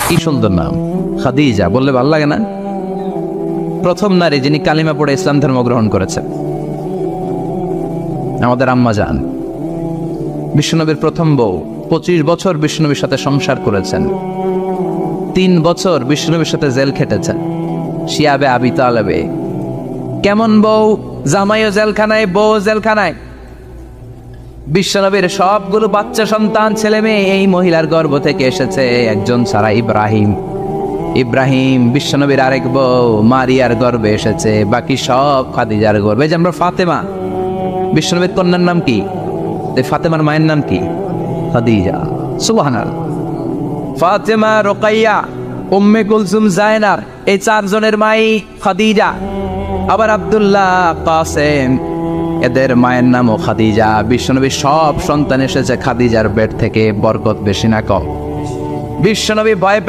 কি সুন্দর নাম, খাদিজা বললে ভালো লাগে না? প্রথম নারী যিনি কালিমা পড়ে ইসলাম ধর্ম গ্রহণ করেছেন আমাদের আম্মা জান, বিশ্বনবীর প্রথম বউ। 25 বছর বিশ্বনবীর সাথে সংসার করেছেন, 3 বছর বিশ্বনবীর সাথে জেল খেটেছেন, শিয়াবে আবি তালেবে। কেমন বউ? জামাইও জেলখানায়, বউ জেলখানায়। বিশ্বনবীর সবগুলো বাচ্চা সন্তান, ছেলে মেয়ে এই মহিলার গর্ভ থেকে এসেছে, একজন ছাড়া ইব্রাহিম। ইব্রাহিম বিশ্বনবীর আরেক বউ মারিয়ার গর্ভে এসেছে, বাকি সব খাদিজার গর্ভে। যে আমরা ফাতেমা, বিশ্বনবীর কন্যার নাম কি? ফাতেমার মায়ের নাম কি? খাদিজা। সুবহানাল্লাহ। ফাতেমা, রোকাইয়া, উম্মে কুলসুম, জায়নাব, এই 4 জনের মাই খাদিজা। আবার আব্দুল্লাহ, কাসেম, এদের মায়ের নামও খাদিজা। বিশ্বনবীর সব সন্তান এসেছে খাদিজার পেট থেকে। বরকত বেশি না কম? বিশ্বনবী ভয়